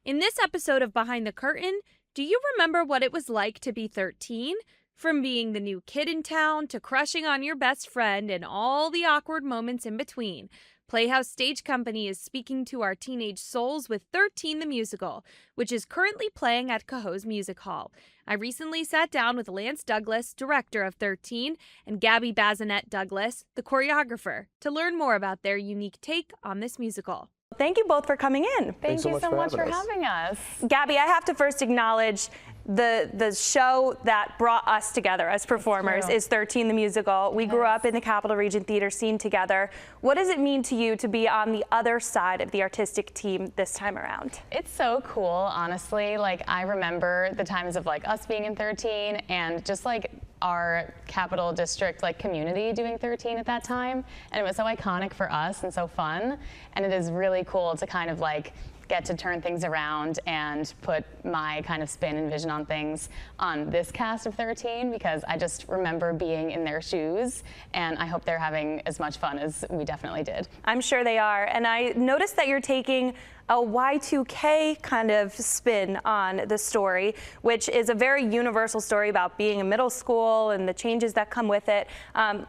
In this episode of Behind the Curtain, do you remember what it was like to be 13? From being the new kid in town to crushing on your best friend and all the awkward moments in between. Playhouse Stage Company is speaking to our teenage souls with 13 the Musical, which is currently playing at Cohoes Music Hall. I recently sat down with Lance Douglas, director of 13, and Gabby Bazinet Douglas, the choreographer, to learn more about their unique take on this musical. Thank you both for coming in. Thank you so much for having us. Gabby, I have to first acknowledge the show that brought us together as performers is 13 the Musical. We grew up in the Capital Region theater scene together. What does it mean to you to be on the other side of the artistic team this time around? It's so cool, honestly. Like, I remember the times of like us being in 13 and just like our Capital District like community doing 13 at that time, and it was so iconic for us and so fun, and it is really cool to kind of like get to turn things around and put my kind of spin and vision on things on this cast of 13, because I just remember being in their shoes, and I hope they're having as much fun as we definitely did. I'm sure they are, and I noticed that you're taking a Y2K kind of spin on the story, which is a very universal story about being in middle school and the changes that come with it.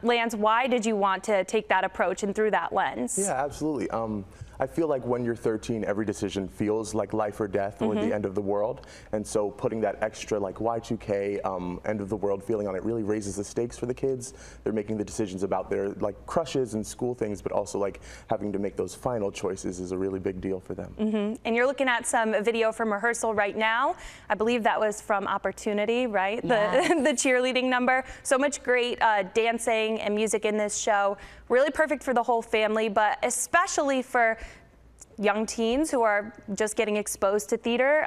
Lance, why did you want to take that approach and through that lens? Yeah, absolutely. I feel like when you're 13, every decision feels like life or death or the end of the world. And so putting that extra like Y2K end of the world feeling on it really raises the stakes for the kids. They're making the decisions about their like crushes and school things, but also like having to make those final choices is a really big deal for them. And you're looking at some video from rehearsal right now. I believe that was from Opportunity, right? Yes. The cheerleading number. So much great dancing and music in this show. Really perfect for the whole family, but especially for young teens who are just getting exposed to theater.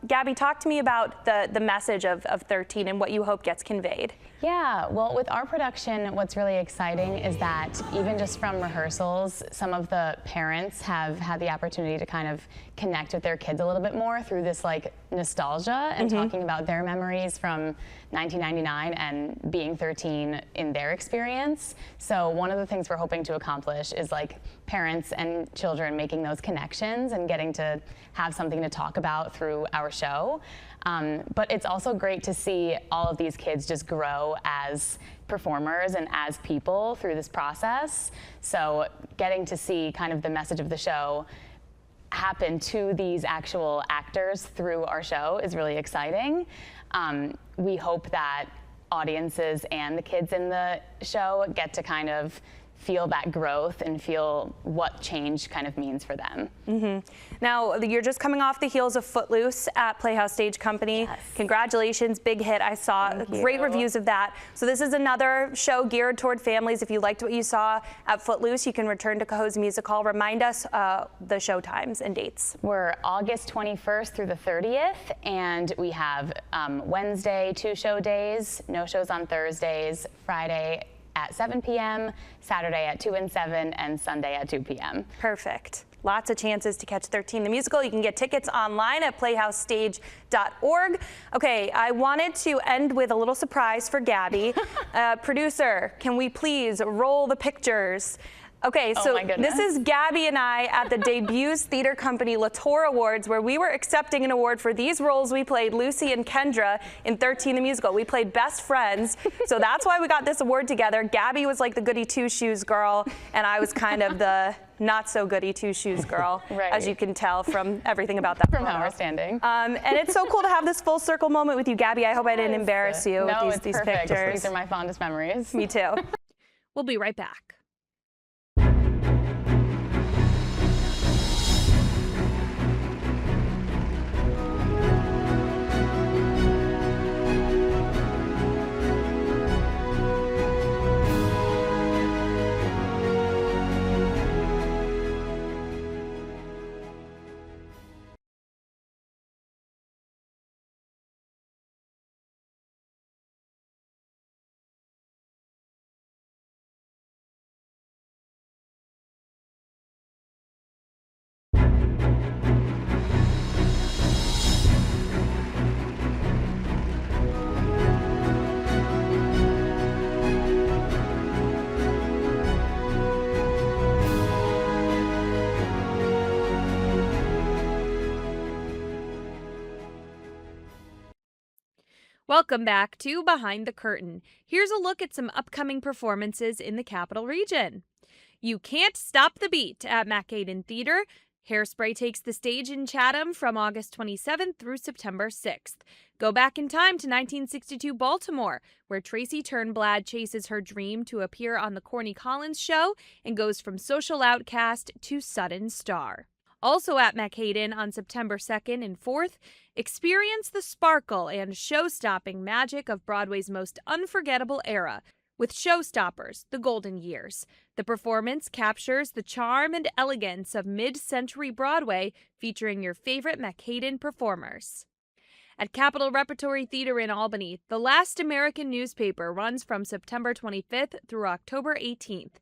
Gabby, talk to me about the message of 13 and what you hope gets conveyed. Yeah, well, with our production, what's really exciting is that even just from rehearsals, some of the parents have had the opportunity to kind of connect with their kids a little bit more through this like nostalgia and talking about their memories from 1999 and being 13 in their experience. So one of the things we're hoping to accomplish is like parents and children making those connections and getting to have something to talk about through our show. But it's also great to see all of these kids just grow as performers and as people through this process. So getting to see kind of the message of the show happen to these actual actors through our show is really exciting. We hope that audiences and the kids in the show get to kind of feel that growth and feel what change kind of means for them. Now, you're just coming off the heels of Footloose at Playhouse Stage Company. Yes. Congratulations, big hit. I saw great reviews of that. So this is another show geared toward families. If you liked what you saw at Footloose, you can return to Cohoes Music Hall. Remind us the show times and dates. We're August 21st through the 30th, and we have Wednesday 2 show days, no shows on Thursdays, Friday at 7 p.m., Saturday at 2 and 7, and Sunday at 2 p.m. Perfect. Lots of chances to catch 13 the Musical. You can get tickets online at playhousestage.org. Okay, I wanted to end with a little surprise for Gabby. Producer, can we please roll the pictures? Okay, so this is Gabby and I at the Debuts Theater Company Latour Awards, where we were accepting an award for these roles we played, Lucy and Kendra, in 13 the Musical. We played best friends, so that's why we got this award together. Gabby was like the goody two-shoes girl, and I was kind of the not-so-goody two-shoes girl, as you can tell from everything about that From how we're standing. And it's so cool to have this full circle moment with you, Gabby. I hope I didn't embarrass you with these pictures. These are my fondest memories. Me too. We'll be right back. Welcome back to Behind the Curtain. Here's a look at some upcoming performances in the Capital Region. You Can't Stop the Beat at Mackayden Theater. Hairspray takes the stage in Chatham from August 27th through September 6th. Go back in time to 1962 Baltimore, where Tracy Turnblad chases her dream to appear on The Corny Collins Show and goes from social outcast to sudden star. Also at Mackayden on September 2nd and 4th, experience the sparkle and show-stopping magic of Broadway's most unforgettable era with Showstoppers, The Golden Years. The performance captures the charm and elegance of mid-century Broadway, featuring your favorite Mackayden performers. At Capitol Repertory Theater in Albany, The Last American Newspaper runs from September 25th through October 18th.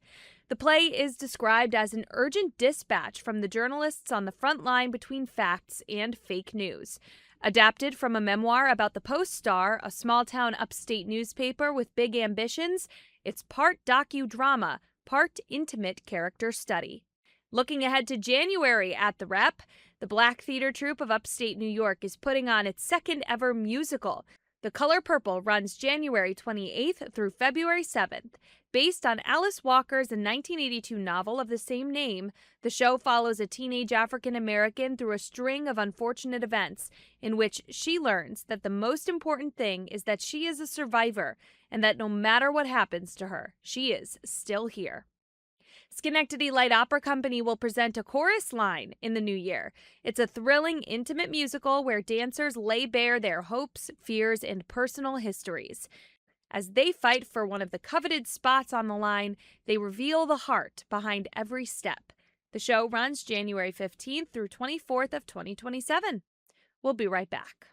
The play is described as an urgent dispatch from the journalists on the front line between facts and fake news. Adapted from a memoir about the Post-Star, a small-town upstate newspaper with big ambitions, it's part docudrama, part intimate character study. Looking ahead to January at the Rep, the Black Theater Troupe of upstate New York is putting on its second-ever musical. The Color Purple runs January 28th through February 7th. Based on Alice Walker's 1982 novel of the same name, the show follows a teenage African-American through a string of unfortunate events in which she learns that the most important thing is that she is a survivor and that no matter what happens to her, she is still here. Schenectady Light Opera Company will present A Chorus Line in the new year. It's a thrilling, intimate musical where dancers lay bare their hopes, fears, and personal histories. As they fight for one of the coveted spots on the line, they reveal the heart behind every step. The show runs January 15th through 24th of 2027. We'll be right back.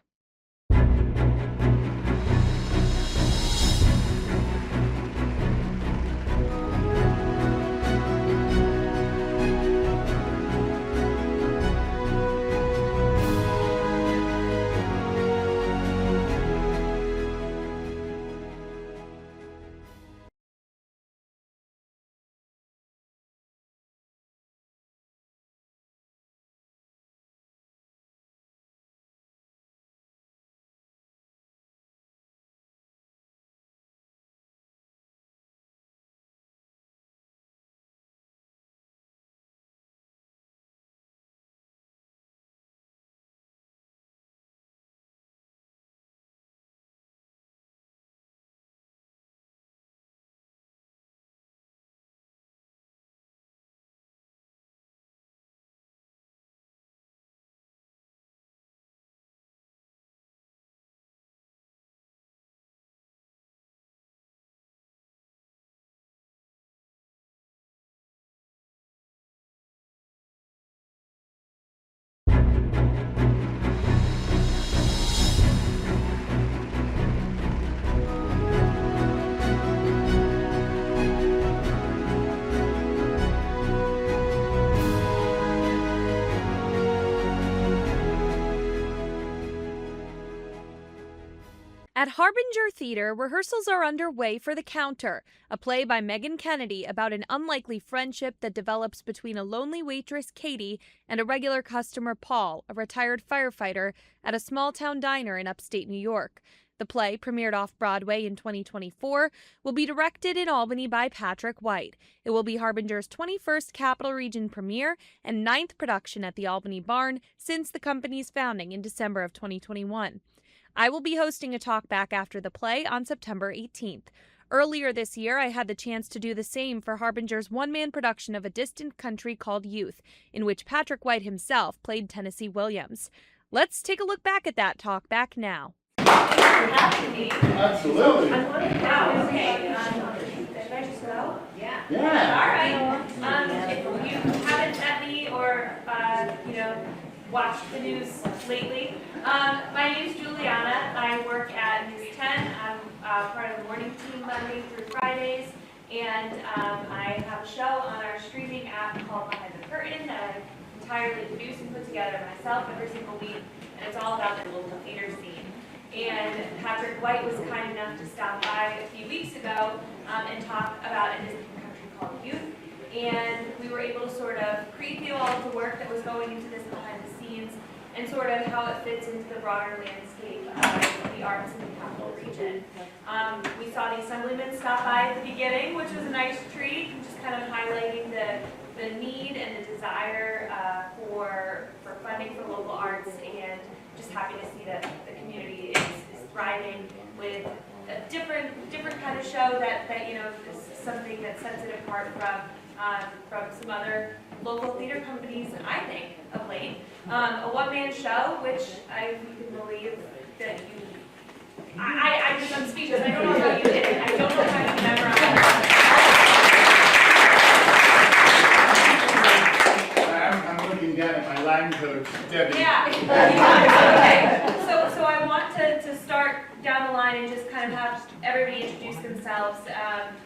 At Harbinger Theater, rehearsals are underway for The Counter, a play by Megan Kennedy about an unlikely friendship that develops between a lonely waitress, Katie, and a regular customer, Paul, a retired firefighter, at a small-town diner in upstate New York. The play, premiered off-Broadway in 2024, will be directed in Albany by Patrick White. It will be Harbinger's 21st Capital Region premiere and 9th production at the Albany Barn since the company's founding in December of 2021. I will be hosting a talkback after the play on September 18th. Earlier this year, I had the chance to do the same for Harbinger's one-man production of A Distant Country Called Youth, in which Patrick White himself played Tennessee Williams. Let's take a look back at that talkback now. Absolutely. Wow, okay. Should I just go? Yeah. Yeah. All right. If you haven't met me or, watched the news lately, my name is Giuliana. I work at WTEN. I'm part of the morning team Monday through Fridays, and I have a show on our streaming app called Behind the Curtain that I entirely produce and put together myself every single week, and it's all about the local theater scene. And Patrick White was kind enough to stop by a few weeks ago and talk about A Distant Country Called Youth. And we were able to sort of preview all of the work that was going into this behind the scenes and sort of how it fits into the broader landscape of the arts in the capital region. We saw the Assemblyman stop by at the beginning, which was a nice treat, just kind of highlighting the need and the desire for funding for local arts, and just happy to see that the community is thriving with a different kind of show that you know is something that sets it apart from some other local theater companies, I think, of late. A one-man show, which you can believe that I'm speechless. I don't know how you did it. I don't know how you memorized. I'm looking down at my line coach, Debbie. Yeah. Okay. So I want to start down the line and just kind of have everybody introduce themselves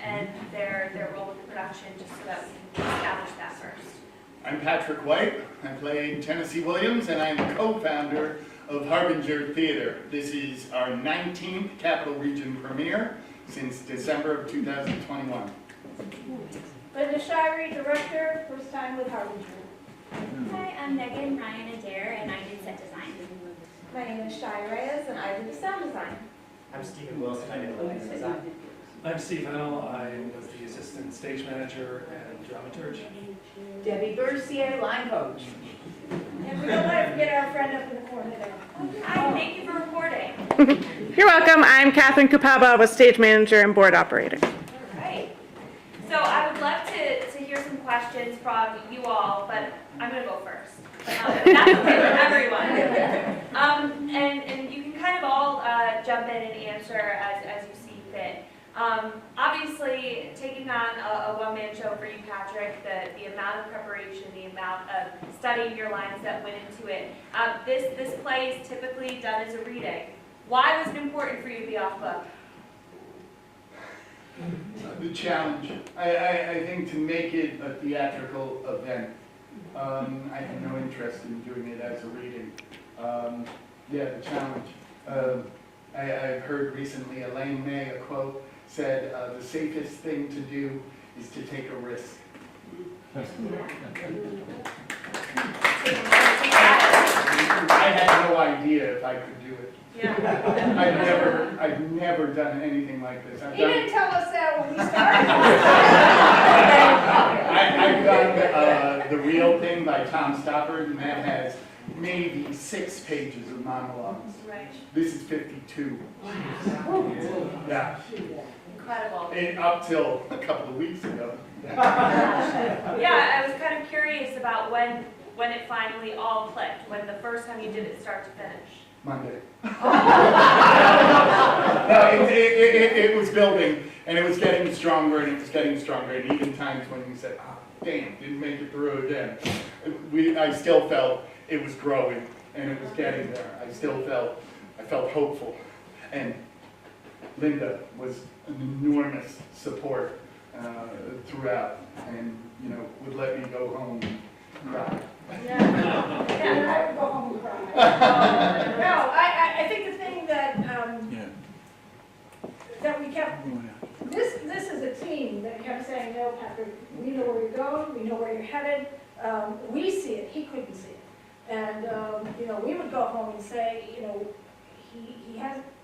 and their role in the production, just so that we can establish that first. I'm Patrick White. I play Tennessee Williams, and I'm co-founder of Harbinger Theater. This is our 19th Capital Region premiere since December of 2021. Linda Shirey, director, first time with Harbinger. Hi, I'm Megan Ryan Adair, and I did set design. My name is Shai Reyes, and I do the sound design. I'm Stephen Wilson, I did lighting design. I'm Steve Hill, I was the assistant stage manager and dramaturge. Debbie Bercier, line coach. And we don't want to forget our friend up in the corner there. Hi, thank you for reporting. You're welcome. I'm Catherine Kupaba, was stage manager and board operator. All right. So I would love to hear some questions from you all, but I'm going to go first. That's okay with everyone. And you can kind of all jump in and answer as you see fit. Obviously, taking on a one-man show for you, Patrick, the amount of preparation, the amount of studying your lines that went into it. This play is typically done as a reading. Why was it important for you to be off book? The challenge. I think to make it a theatrical event, I have no interest in doing it as a reading. Yeah, the challenge. I've heard recently Elaine May, a quote, said, the safest thing to do is to take a risk. I had no idea if I could do it. Yeah. I've never done anything like this. He didn't tell us that when we started. I've done The Real Thing by Tom Stoppard, and that has maybe 6 pages of monologues. Right. This is 52. Yeah. Incredible. Up till a couple of weeks ago. Yeah, I was kind of curious about when it finally all clicked, when the first time you did it start to finish. Monday. No, it was building, and it was getting stronger, and it was getting stronger, and even times when we said, oh, damn, didn't make it through again, I still felt it was growing, and it was getting there. I felt hopeful, and Linda was an enormous support throughout, and would let me go home and cry. Yeah. And I would go home and cry. No, I think the thing that we kept, this is a team that kept saying, no, Patrick, we know where you're going, we know where you're headed, we see it, he couldn't see it. And, we would go home and say,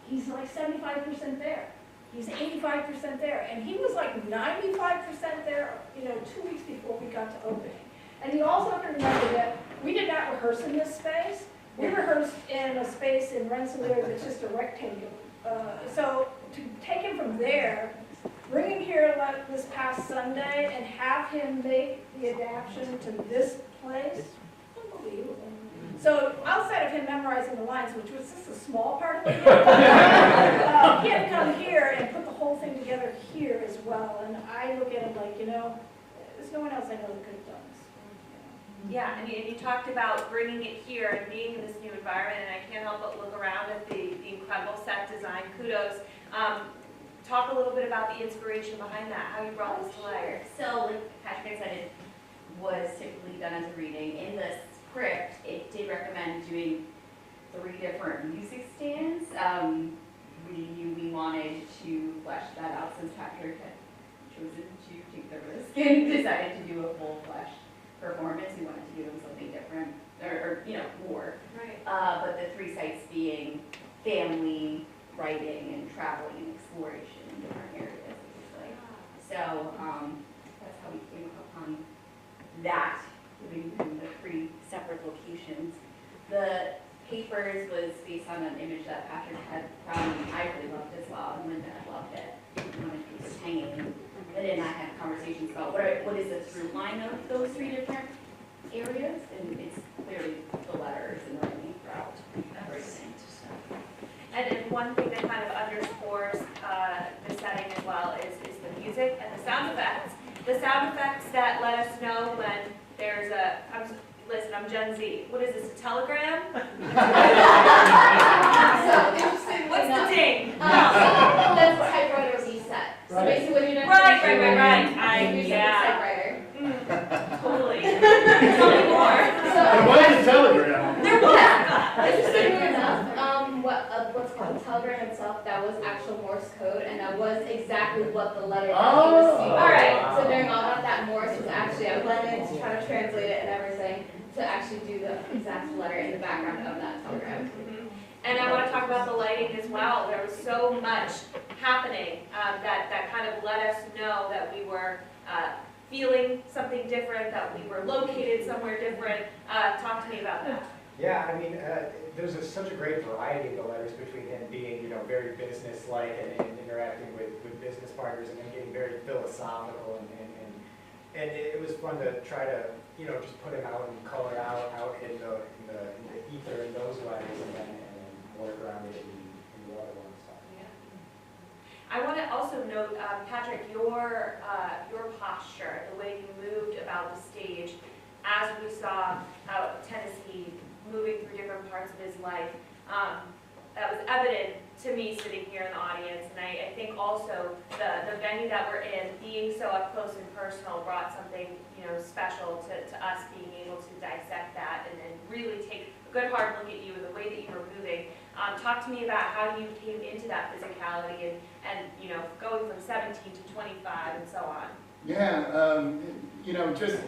he's like 75% there. He's 85% there. And he was like 95% there, 2 weeks before we got to opening. And you also have to remember that we did not rehearse in this space. We rehearsed in a space in Rensselaer that's just a rectangle. So to take him from there, bring him here like this past Sunday, and have him make the adaptation to this place, unbelievable. So outside of him memorizing the lines, which was just a small part of it, he had to come here and put the whole thing together here as well. And I look at him like, there's no one else I know that could have done this. Yeah, and you talked about bringing it here and being in this new environment, and I can't help but look around at the incredible set design. Kudos. Talk a little bit about the inspiration behind that, how you brought this to life. So, like Patrick said, it was typically done as a reading. In the script, it did recommend doing 3 different music stands. We knew we wanted to flesh that out since Patrick had chosen to take the risk and decided to do a full flesh performance. We wanted to give him something different, or more. Right. but the 3 sites being family, writing, and traveling and exploration in different areas. So that's how we came upon that, giving them the 3 separate locations. The papers was based on an image that Patrick had found, and I really loved as well, and Linda loved it. We wanted papers hanging. And then I had conversations about what is the through line of those 3 different areas, and it's clearly the letters and writing throughout everything. And then one thing that kind of underscores the setting as well is the music and the sound effects. The sound effects that let us know when there's listen, I'm Gen Z. What is this, a telegram? So interesting. What's the ding? That's what typewriter reset. So basically when you're done Right. typewriter. Totally. Tell me more. There was a telegram. There was. Interestingly enough, what's called the telegram itself, that was actual Morse code, and that was exactly what the letter that he was seeing. All right. So during all that Morse was actually, I went in to try to translate it and everything, to actually do the exact letter in the background of that telegram. And I want to talk about the lighting as well. There was so much happening that kind of let us know that we were feeling something different, that we were located somewhere different. Talk to me about that. Yeah, I mean, there's such a great variety of the letters between him being, very business-like and interacting with business partners, and then getting very philosophical, and it was fun to try to, just put him out and color out in the ether in those letters, and then work around it in the other ones. I want to also note, Patrick, your posture, the way you moved about the stage, as we saw Tennessee moving through different parts of his life, that was evident to me sitting here in the audience, and I think also the venue that we're in, being so up close and personal, brought something special to us, being able to dissect that and really take a good hard look at you and the way that you were moving. Talk to me about how you came into that physicality and going from 17 to 25 and so on. Yeah, just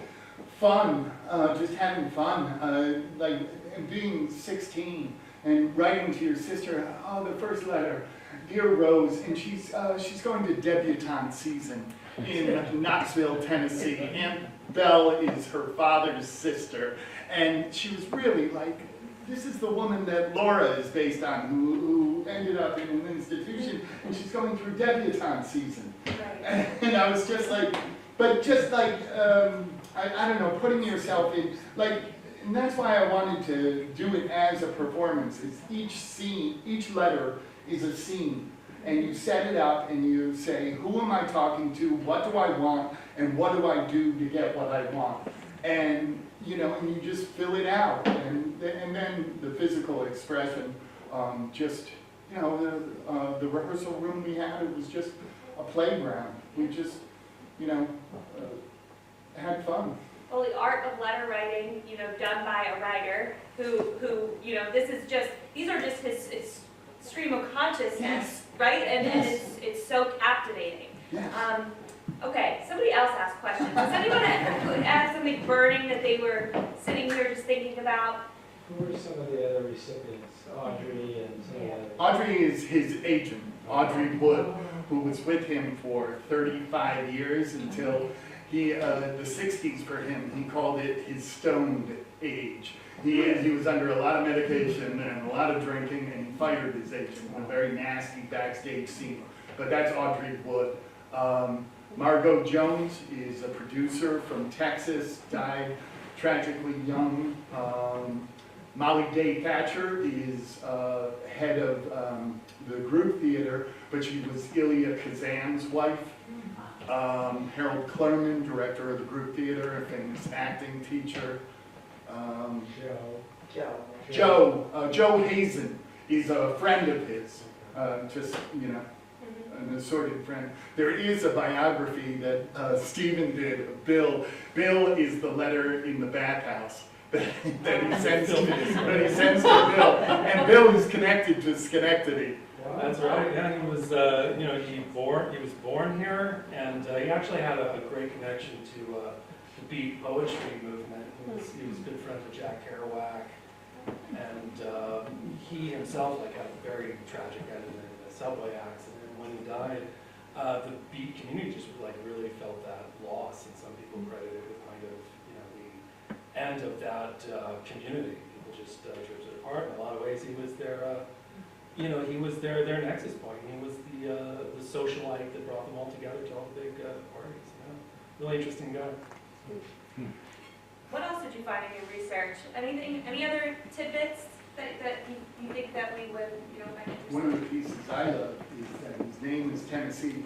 fun, just having fun, like being 16 and writing to your sister, the first letter, dear Rose, and she's going to debutante season in Knoxville, Tennessee. Aunt Belle is her father's sister, and she was really like, this is the woman that Laura is based on, who ended up in an institution, and she's going through debutante season. Right. And I was just like, I don't know, putting yourself in, and that's why I wanted to do it as a performance. It's each scene, each letter is a scene, and you set it up and you say, who am I talking to, what do I want, and what do I do to get what I want? And and you just fill it out, and then the physical expression, the rehearsal room we had, it was just a playground. We just, had fun. Well, the art of letter writing, done by a writer who, these are just his stream of consciousness, yes. Right? And it's so captivating. Yes. Okay, somebody else asked questions. Does anyone have something burning that they were sitting here just thinking about? Who were some of the other recipients? Audrey and some of the others? Audrey is his agent, Audrey Wood, who was with him for 35 years until the 60s for him. He called it his stoned age. He was under a lot of medication and a lot of drinking, and he fired his agent in a very nasty backstage scene. But that's Audrey Wood. Margot Jones is a producer from Texas, died tragically young. Molly Day Thatcher is head of the group theater, but she was Ilya Kazan's wife. Harold Clerman, director of the group theater, a famous acting teacher. Joe Hazen, he's a friend of his, an assorted friend. There is a biography that Stephen did of Bill. Bill is the letter in the bathhouse that he sends to Bill, and Bill is connected to Schenectady. That's right. Yeah, he was. He was born here, and he actually had a great connection to the Beat poetry movement. He was good friends with Jack Kerouac, And he himself had a very tragic end in a subway accident. When he died, the beat community just really felt that loss, and some people credit it with kind of the end of that community. People just drifted apart. In a lot of ways, he was their he was their nexus point. He was the socialite that brought them all together to all the big parties. Really interesting guy. What else did you find in your research? Any other tidbits that you think that we would, find interesting? One of the pieces I love is that his name is Tennessee.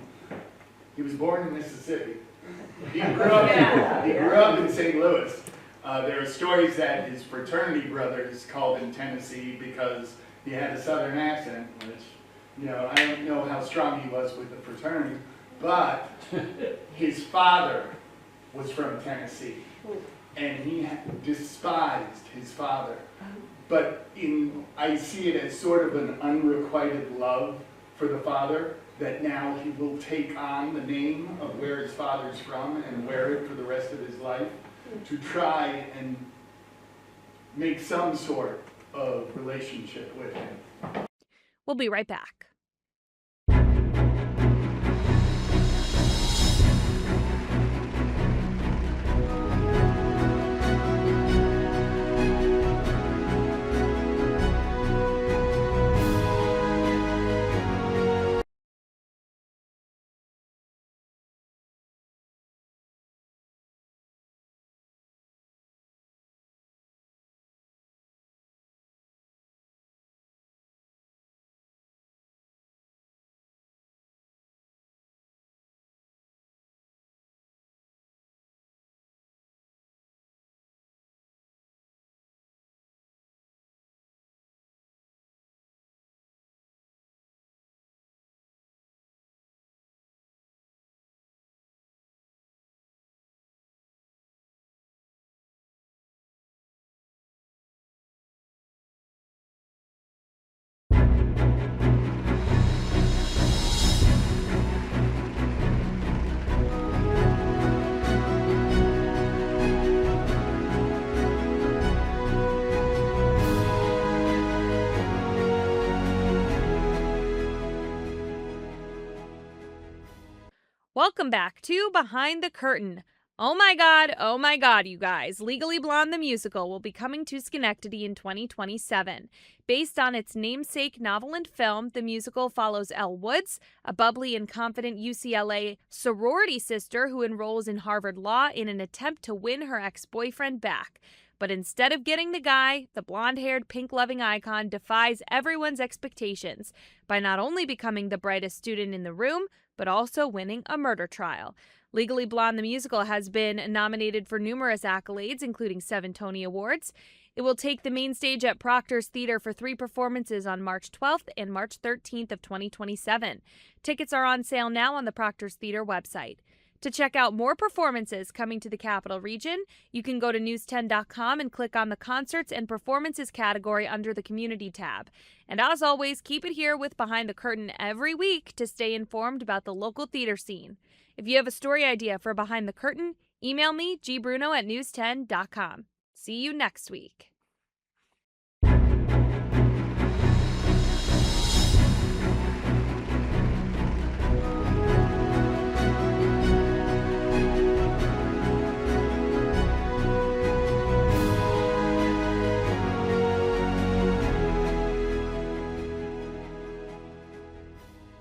He was born in Mississippi. He grew up in St. Louis. There are stories that his fraternity brothers called him Tennessee because he had a southern accent, which, I don't know how strong he was with the fraternity, but his father was from Tennessee, and he despised his father. But I see it as sort of an unrequited love for the father, that now he will take on the name of where his father's from and wear it for the rest of his life to try and make some sort of relationship with him. We'll be right back. Welcome back to Behind the Curtain. Oh my God, you guys. Legally Blonde the Musical will be coming to Schenectady in 2027. Based on its namesake novel and film, the musical follows Elle Woods, a bubbly and confident UCLA sorority sister who enrolls in Harvard Law in an attempt to win her ex-boyfriend back. But instead of getting the guy, the blonde-haired, pink-loving icon defies everyone's expectations by not only becoming the brightest student in the room, but also winning a murder trial. Legally Blonde the Musical has been nominated for numerous accolades, including 7 Tony Awards. It will take the main stage at Proctor's Theater for 3 performances on March 12th and March 13th of 2027. Tickets are on sale now on the Proctor's Theater website. To check out more performances coming to the Capital Region, you can go to news10.com and click on the Concerts and Performances category under the Community tab. And as always, keep it here with Behind the Curtain every week to stay informed about the local theater scene. If you have a story idea for Behind the Curtain, email me, gbruno@news10.com. See you next week.